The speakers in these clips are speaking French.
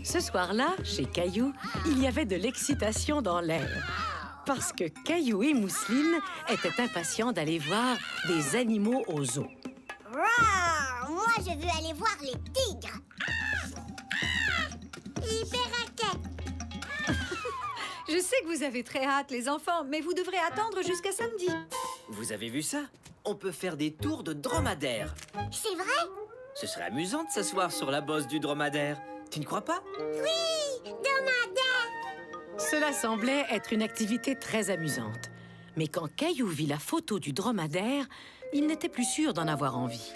Ce soir-là, chez Caillou, il y avait de l'excitation dans l'air. Parce que Caillou et Mousseline étaient impatients d'aller voir des animaux au zoo. Roar! Moi, je veux aller voir les tigres. Les perroquets. Je sais que vous avez très hâte, les enfants, mais vous devrez attendre jusqu'à samedi. Vous avez vu ça? On peut faire des tours de dromadaire. C'est vrai? Ce serait amusant de s'asseoir sur la bosse du dromadaire. Tu ne crois pas? Oui, dromadaire. Cela semblait être une activité très amusante. Mais quand Caillou vit la photo du dromadaire, il n'était plus sûr d'en avoir envie.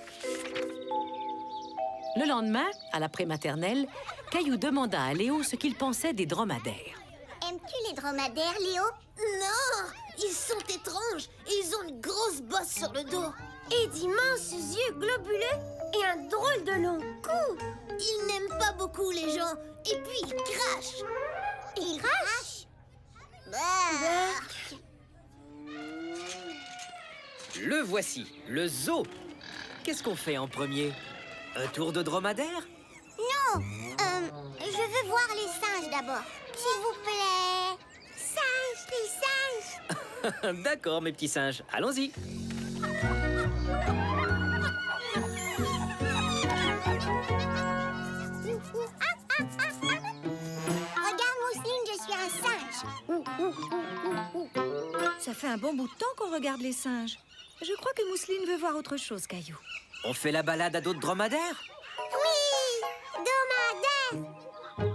Le lendemain, à la prématernelle, Caillou demanda à Léo ce qu'il pensait des dromadaires. Aimes-tu les dromadaires, Léo? Non! Ils sont étranges et ils ont une grosse bosse sur le dos. Et d'immenses yeux globuleux et un drôle de long cou. Ils n'aiment pas beaucoup les gens et puis ils crachent. Ils crachent? Le voici, le zoo. Qu'est-ce qu'on fait en premier? Un tour de dromadaire? Non, je veux voir les singes d'abord. S'il vous plaît. Singes, les singes. D'accord, mes petits singes, allons-y. Regarde, Mousseline, je suis un singe. Ça fait un bon bout de temps qu'on regarde les singes. Je crois que Mousseline veut voir autre chose, Caillou. On fait la balade à dos de dromadaire? Oui, dromadaire.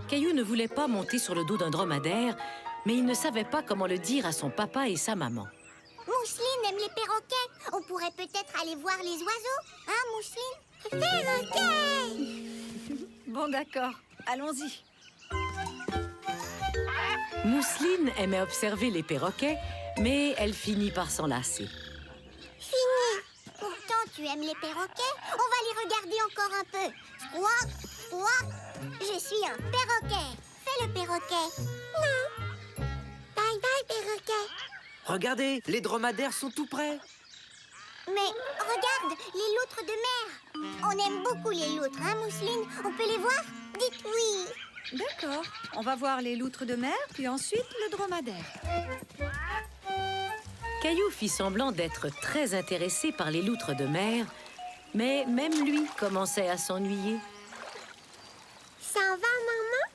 Caillou ne voulait pas monter sur le dos d'un dromadaire, mais il ne savait pas comment le dire à son papa et sa maman. Mousseline aime les perroquets. On pourrait peut-être aller voir les oiseaux. Hein, Mousseline? Perroquets! Bon, d'accord. Allons-y. Mousseline aimait observer les perroquets, mais elle finit par s'en lasser. Fini. Pourtant, tu aimes les perroquets. On va les regarder encore un peu. Squawk, squawk. Je suis un perroquet. Fais le perroquet. Non. Bye bye, perroquet. Regardez, les dromadaires sont tout près. Mais regarde, les loutres de mer. On aime beaucoup les loutres, hein, Mousseline? On peut les voir? Dites oui. D'accord. On va voir les loutres de mer, puis ensuite le dromadaire. Caillou fit semblant d'être très intéressé par les loutres de mer, mais même lui commençait à s'ennuyer. Ça va, maman?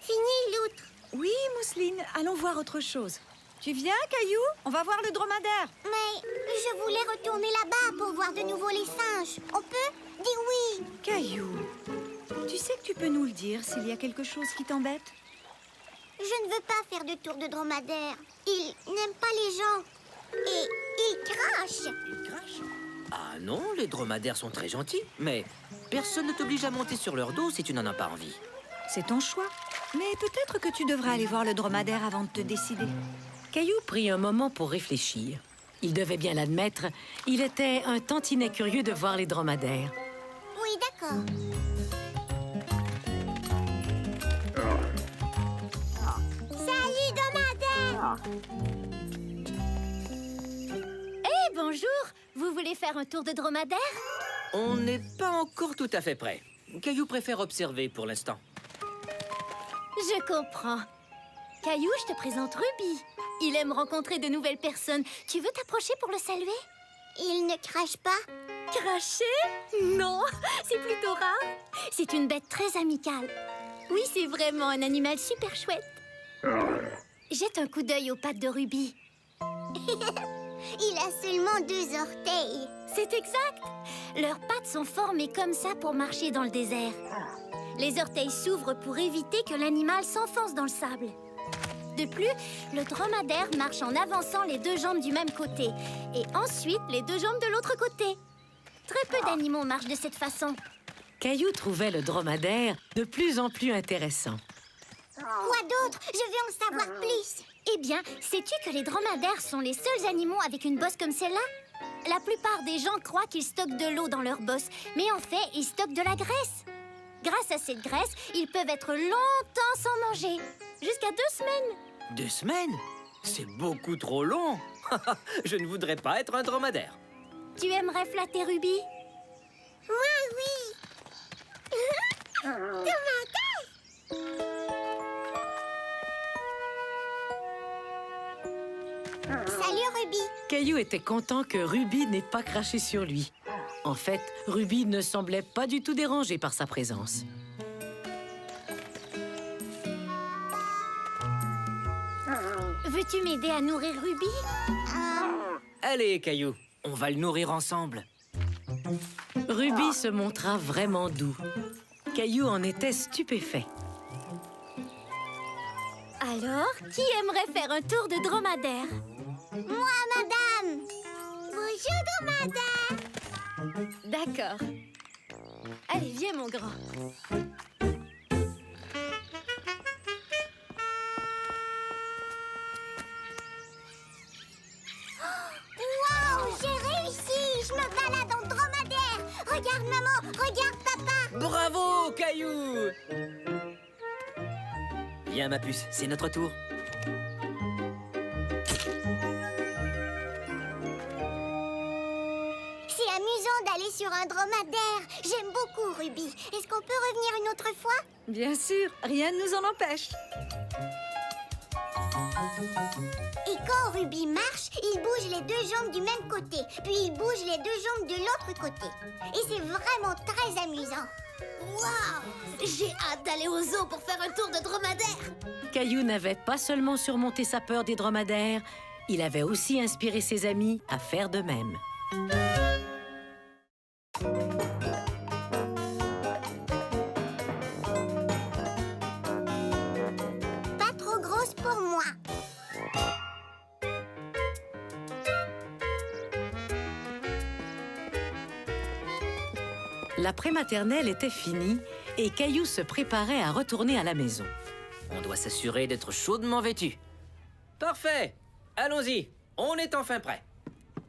Fini, loutre. Oui, Mousseline, allons voir autre chose. Tu viens, Caillou? On va voir le dromadaire. Mais je voulais retourner là-bas pour voir de nouveau les singes. On peut? Dis oui. Caillou, tu sais que tu peux nous le dire s'il y a quelque chose qui t'embête? Je ne veux pas faire de tour de dromadaire. Ils n'aiment pas les gens. Et ils crachent. Ils crachent? Ah non, les dromadaires sont très gentils. Mais personne ne t'oblige à monter sur leur dos si tu n'en as pas envie. C'est ton choix. Mais peut-être que tu devrais aller voir le dromadaire avant de te décider. Caillou prit un moment pour réfléchir. Il devait bien l'admettre, il était un tantinet curieux de voir les dromadaires. Oui, d'accord. Salut, dromadaire. Hé, bonjour! Vous voulez faire un tour de dromadaire? On n'est pas encore tout à fait prêt. Caillou préfère observer pour l'instant. Je comprends. Caillou, je te présente Ruby. Il aime rencontrer de nouvelles personnes. Tu veux t'approcher pour le saluer? Ils ne crachent pas. Cracher? Non, c'est plutôt rare. C'est une bête très amicale. Oui, c'est vraiment un animal super chouette. Jette un coup d'œil aux pattes de Ruby. Il a seulement 2 orteils. C'est exact. Leurs pattes sont formées comme ça pour marcher dans le désert. Les orteils s'ouvrent pour éviter que l'animal s'enfonce dans le sable. De plus, le dromadaire marche en avançant les 2 jambes du même côté et ensuite les 2 jambes de l'autre côté. Très peu d'animaux marchent de cette façon. Caillou trouvait le dromadaire de plus en plus intéressant. Quoi d'autre? Je veux en savoir plus. Eh bien, sais-tu que les dromadaires sont les seuls animaux avec une bosse comme celle-là? La plupart des gens croient qu'ils stockent de l'eau dans leur bosse, mais en fait, ils stockent de la graisse. Grâce à cette graisse, ils peuvent être longtemps sans manger. Jusqu'à 2 semaines. 2 semaines? C'est beaucoup trop long. Je ne voudrais pas être un dromadaire. Tu aimerais flatter Ruby? Moi, oui. Dromadaire. Caillou était content que Ruby n'ait pas craché sur lui. En fait, Ruby ne semblait pas du tout dérangée par sa présence. Veux-tu m'aider à nourrir Ruby? Allez, Caillou, on va le nourrir ensemble. Ruby se montra vraiment doux. Caillou en était stupéfait. Alors, qui aimerait faire un tour de dromadaire? Moi, madame. Bonjour, dromadaire. D'accord. Allez, viens, mon grand. Waouh, j'ai réussi. Je me balade en dromadaire. Regarde, maman. Regarde, papa. Bravo, Caillou! Viens, ma puce, c'est notre tour. C'est amusant d'aller sur un dromadaire. J'aime beaucoup, Ruby. Est-ce qu'on peut revenir une autre fois? Bien sûr, rien ne nous en empêche. Et quand Ruby marche, il bouge les deux jambes du même côté. Puis il bouge les deux jambes de l'autre côté. Et c'est vraiment très amusant. Waouh! J'ai hâte d'aller au zoo pour faire un tour de dromadaire. Caillou n'avait pas seulement surmonté sa peur des dromadaires, il avait aussi inspiré ses amis à faire de même. Pas trop grosse pour moi. La prématernelle était finie et Caillou se préparait à retourner à la maison. On doit s'assurer d'être chaudement vêtu. Parfait! Allons-y, on est enfin prêt.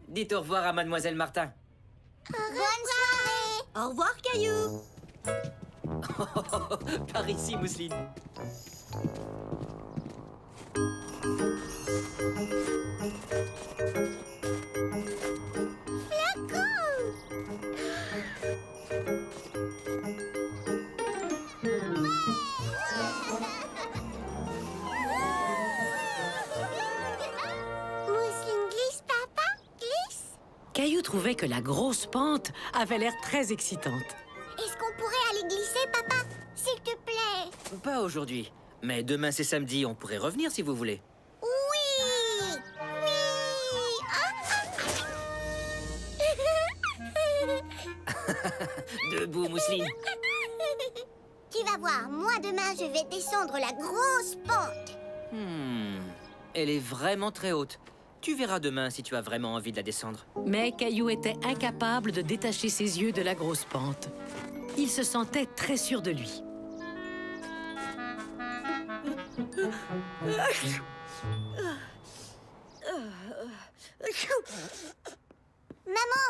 Dites au revoir à Mademoiselle Martin. Bonne soirée. Au revoir, Caillou. Par ici, Mousseline. Mousseline glisse, papa. Glisse. Caillou trouvait que la grosse pente avait l'air très excitante. Est-ce qu'on pourrait aller glisser, papa? S'il te plaît. Pas aujourd'hui, mais demain c'est samedi, on pourrait revenir si vous voulez. Oui. Oui. Debout, Mousseline. Tu vas voir, moi demain je vais descendre la grosse pente. Elle est vraiment très haute. Tu verras demain si tu as vraiment envie de la descendre. Mais Caillou était incapable de détacher ses yeux de la grosse pente. Il se sentait très sûr de lui. Maman,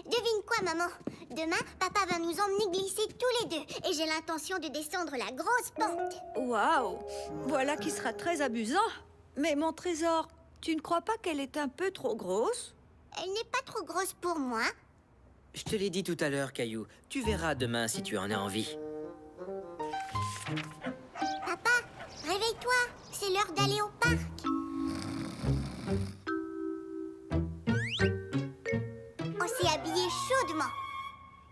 devine quoi, maman? Demain, papa va nous emmener glisser tous les deux. Et j'ai l'intention de descendre la grosse pente. Waouh! Voilà qui sera très amusant. Mais mon trésor, tu ne crois pas qu'elle est un peu trop grosse? Elle n'est pas trop grosse pour moi. Je te l'ai dit tout à l'heure, Caillou. Tu verras demain si tu en as envie. Papa, réveille-toi. C'est l'heure d'aller au parc. On s'est habillé chaudement.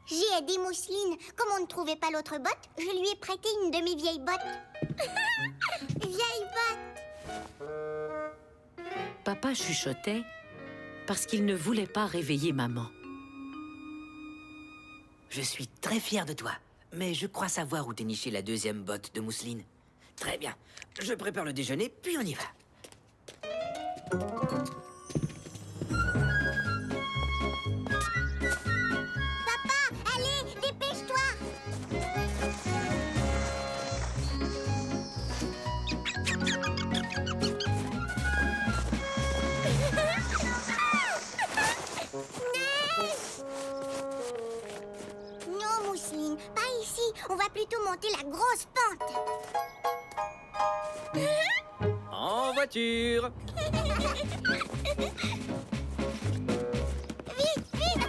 J'ai aidé Mousseline. Comme on ne trouvait pas l'autre botte, je lui ai prêté une de mes vieilles bottes. Vieille botte. Papa chuchotait parce qu'il ne voulait pas réveiller maman. Je suis très fier de toi, mais je crois savoir où dénicher la deuxième botte de Mousseline. Très bien. Je prépare le déjeuner, puis on y va. Papa, allez, dépêche-toi. Non, Mousseline, pas ici. On va plutôt monter la grosse pente. En voiture. Vite, vite, vite, vite. Plus vite,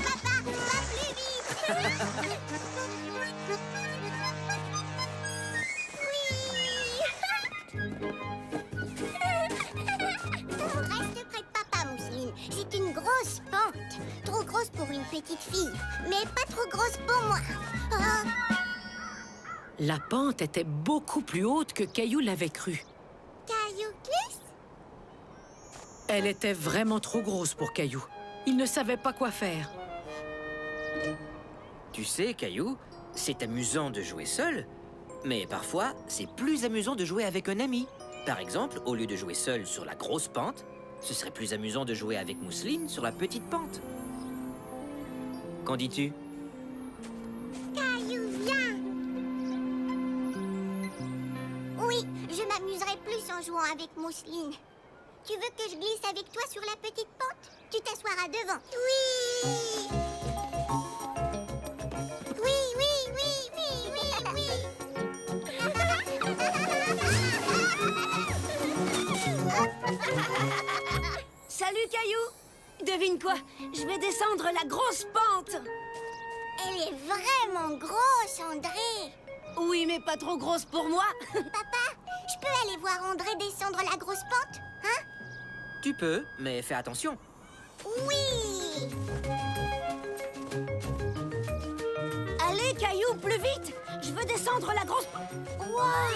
papa, pas plus vite. Oui. Reste petite fille, mais pas trop grosse pour moi. Oh, La pente était beaucoup plus haute que Caillou l'avait cru. Caillou glisse? Elle était vraiment trop grosse pour Caillou. Il ne savait pas quoi faire. Tu sais, Caillou, c'est amusant de jouer seul, mais parfois, c'est plus amusant de jouer avec un ami. Par exemple, au lieu de jouer seul sur la grosse pente, ce serait plus amusant de jouer avec Mousseline sur la petite pente. Qu'en dis-tu? Caillou, viens! Oui, je m'amuserai plus en jouant avec Mousseline. Tu veux que je glisse avec toi sur la petite pente? Tu t'assoiras devant. Oui! Oui, oui, oui, oui, oui, oui! Salut, Caillou! Devine quoi? Je vais descendre la grosse pente! Elle est vraiment grosse, André! Oui, mais pas trop grosse pour moi! Papa, je peux aller voir André descendre la grosse pente? Hein? Tu peux, mais fais attention. Oui! Allez, Caillou, plus vite! Je veux descendre la grosse... Wow!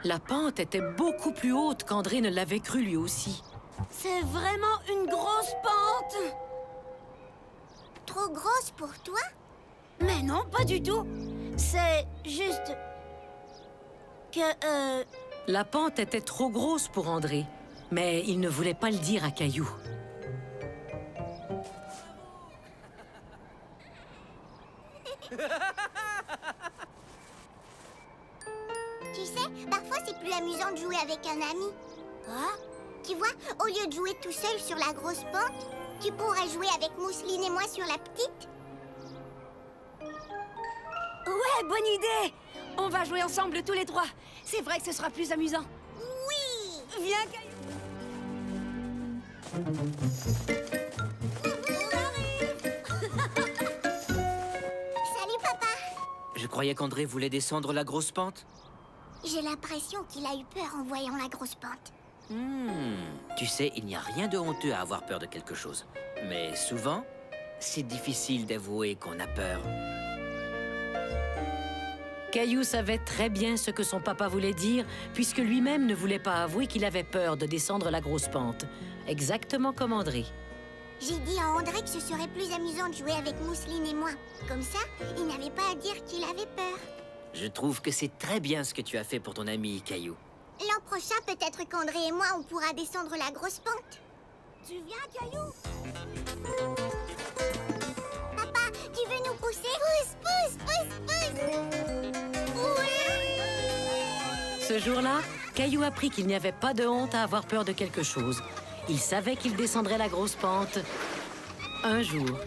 La pente était beaucoup plus haute qu'André ne l'avait cru lui aussi. C'est vraiment une grosse pente! Trop grosse pour toi? Mais non, pas du tout! C'est juste... que, La pente était trop grosse pour André, mais il ne voulait pas le dire à Caillou. Tu sais, parfois c'est plus amusant de jouer avec un ami. Ah? Tu vois, au lieu de jouer tout seul sur la grosse pente, tu pourrais jouer avec Mousseline et moi sur la petite. Ouais, bonne idée! On va jouer ensemble tous les trois. C'est vrai que ce sera plus amusant. Oui! Viens, Caillou! Salut, papa! Je croyais qu'André voulait descendre la grosse pente. J'ai l'impression qu'il a eu peur en voyant la grosse pente. Tu sais, il n'y a rien de honteux à avoir peur de quelque chose. Mais souvent, c'est difficile d'avouer qu'on a peur. Caillou savait très bien ce que son papa voulait dire, puisque lui-même ne voulait pas avouer qu'il avait peur de descendre la grosse pente. Exactement comme André. J'ai dit à André que ce serait plus amusant de jouer avec Mousseline et moi. Comme ça, il n'avait pas à dire qu'il avait peur. Je trouve que c'est très bien ce que tu as fait pour ton ami, Caillou. L'an prochain, peut-être qu'André et moi, on pourra descendre la grosse pente. Tu viens, Caillou? Papa, tu veux nous pousser? Pousse, pousse, pousse, pousse! Oui! Ce jour-là, Caillou apprit qu'il n'y avait pas de honte à avoir peur de quelque chose. Il savait qu'il descendrait la grosse pente un jour.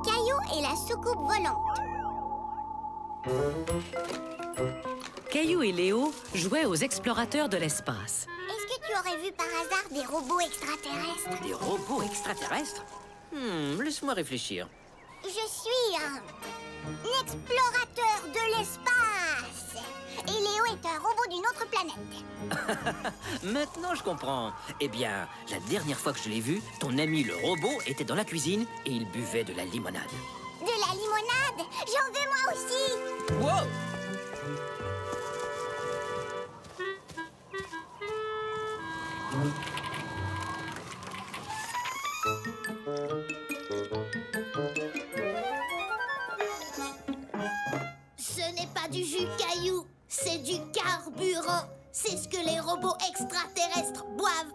Caillou et la soucoupe volante. Caillou et Léo jouaient aux explorateurs de l'espace. Est-ce que tu aurais vu par hasard des robots extraterrestres? Des robots extraterrestres? Laisse-moi réfléchir. Je suis un explorateur de l'espace. Et Léo est un robot d'une autre planète. Maintenant, je comprends. Eh bien, la dernière fois que je l'ai vu, ton ami le robot était dans la cuisine et il buvait de la limonade. De la limonade? J'en veux moi aussi. Wow! Ce n'est pas du jus Caillou, c'est du carburant. C'est ce que les robots extraterrestres boivent.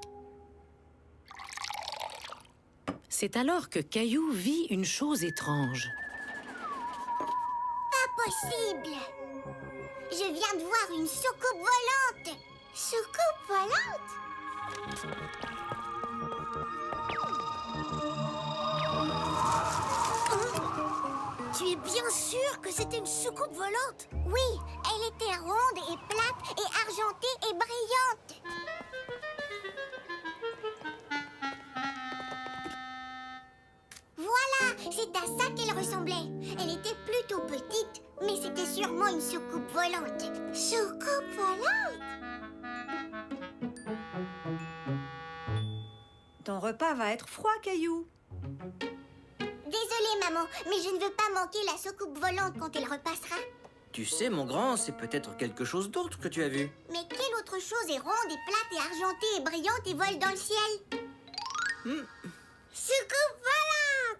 C'est alors que Caillou vit une chose étrange. Pas possible. Je viens de voir une soucoupe volante. Soucoupe volante? Tu es bien sûr que c'était une soucoupe volante? Oui, elle était ronde et plate et argentée et brillante. Voilà, C'est à ça qu'elle ressemblait. Elle était plutôt petite, mais c'était sûrement une soucoupe volante. Soucoupe volante? Ton repas va être froid, Caillou. Désolée, maman, mais je ne veux pas manquer la soucoupe volante quand elle repassera. Tu sais, mon grand, c'est peut-être quelque chose d'autre que tu as vu. Mais quelle autre chose est ronde et plate et argentée et brillante et vole dans le ciel? Soucoupe volante!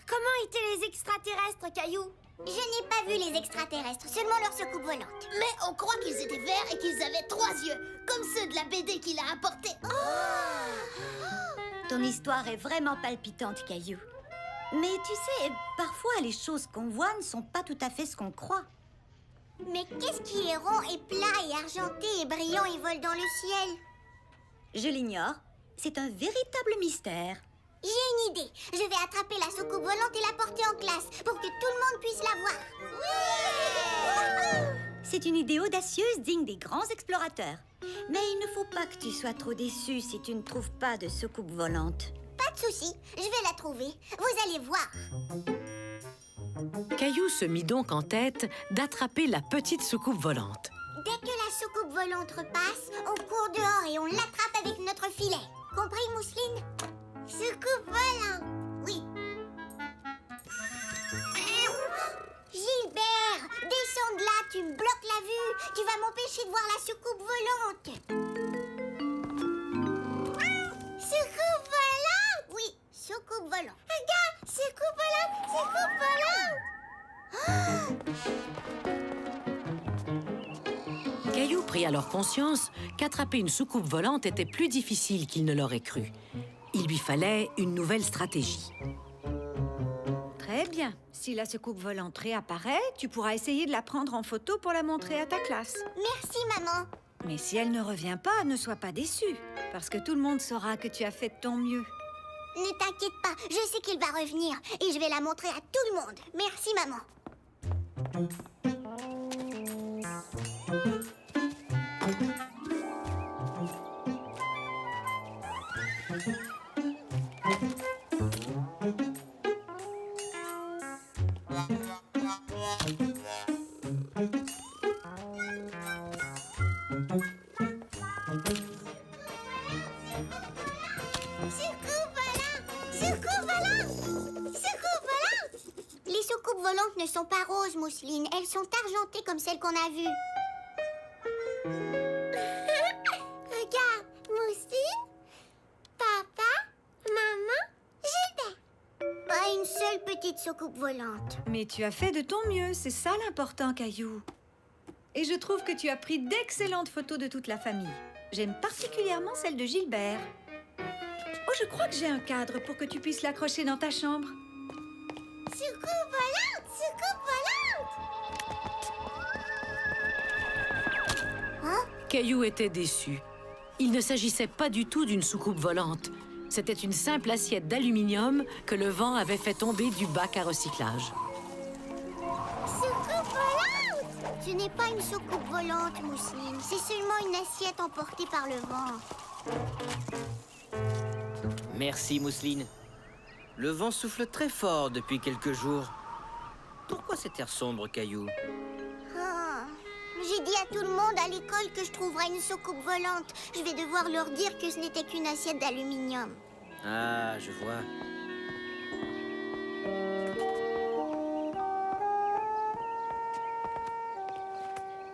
Comment étaient les extraterrestres, Caillou? Je n'ai pas vu les extraterrestres, seulement leur soucoupe volante. Mais on croit qu'ils étaient verts et qu'ils avaient 3 yeux, comme ceux de la BD qu'il a apporté. Ton histoire est vraiment palpitante, Caillou. Mais tu sais, parfois les choses qu'on voit ne sont pas tout à fait ce qu'on croit. Mais qu'est-ce qui est rond et plat et argenté et brillant et vole dans le ciel? Je l'ignore. C'est un véritable mystère. J'ai une idée. Je vais attraper la soucoupe volante et la porter en classe pour que tout le monde puisse la voir. C'est une idée audacieuse digne des grands explorateurs. Mais il ne faut pas que tu sois trop déçu si tu ne trouves pas de soucoupe volante. Pas de souci, je vais la trouver. Vous allez voir. Caillou se mit donc en tête d'attraper la petite soucoupe volante. Dès que la soucoupe volante repasse, on court dehors et on l'attrape avec notre filet. Compris, Mousseline? Soucoupe volante. Oui. Gilbert, descends de là, tu me bloques la vue. Tu vas m'empêcher de voir la soucoupe volante. Soucoupe volante? Oui, soucoupe volante. Regarde, soucoupe volante, soucoupe volante. Caillou prit alors conscience qu'attraper une soucoupe volante était plus difficile qu'il ne l'aurait cru. Il lui fallait une nouvelle stratégie. Très bien. Si la soucoupe volante réapparaît, tu pourras essayer de la prendre en photo pour la montrer à ta classe. Merci, maman. Mais si elle ne revient pas, ne sois pas déçu, parce que tout le monde saura que tu as fait de ton mieux. Ne t'inquiète pas, je sais qu'il va revenir et je vais la montrer à tout le monde. Merci, maman. Les soucoupes volantes ne sont pas roses, Mousseline. Elles sont argentées comme celles qu'on a vues. Regarde, Mousseline, papa, maman, Gilbert. Pas une seule petite soucoupe volante. Mais tu as fait de ton mieux, c'est ça l'important, Caillou. Et je trouve que tu as pris d'excellentes photos de toute la famille. J'aime particulièrement celle de Gilbert. Oh, je crois que j'ai un cadre pour que tu puisses l'accrocher dans ta chambre. Soucoupe volante, soucoupe volante. Caillou était déçu. Il ne s'agissait pas du tout d'une soucoupe volante. C'était une simple assiette d'aluminium que le vent avait fait tomber du bac à recyclage. Soucoupe volante! Ce n'est pas une soucoupe volante, Mousseline. C'est seulement une assiette emportée par le vent. Merci, Mousseline. Le vent souffle très fort depuis quelques jours. Pourquoi cet air sombre, Caillou? J'ai dit à tout le monde à l'école que je trouverais une soucoupe volante. Je vais devoir leur dire que ce n'était qu'une assiette d'aluminium. Ah, je vois.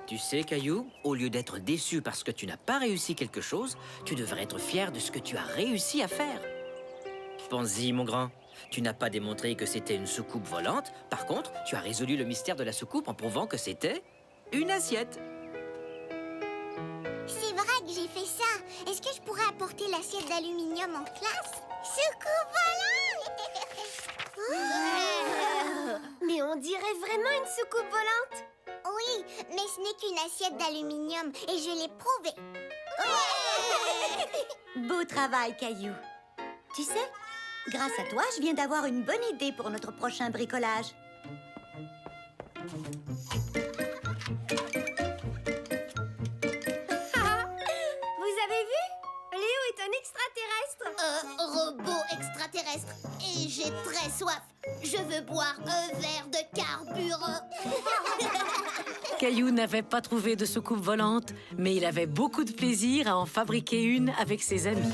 Tu sais, Caillou, au lieu d'être déçu parce que tu n'as pas réussi quelque chose, tu devrais être fier de ce que tu as réussi à faire. Pense-y, mon grand. Tu n'as pas démontré que c'était une soucoupe volante. Par contre, tu as résolu le mystère de la soucoupe en prouvant que c'était une assiette. C'est vrai que j'ai fait ça. Est-ce que je pourrais apporter l'assiette d'aluminium en classe? Soucoupe volante! Mais on dirait vraiment une soucoupe volante. Oui, mais ce n'est qu'une assiette d'aluminium et je l'ai prouvé. Beau travail, Caillou. Tu sais, grâce à toi, je viens d'avoir une bonne idée pour notre prochain bricolage. Vous avez vu? Léo est robot extraterrestre. Et j'ai très soif. Je veux boire un verre de carburant. Caillou n'avait pas trouvé de soucoupe volante, mais il avait beaucoup de plaisir à en fabriquer une avec ses amis.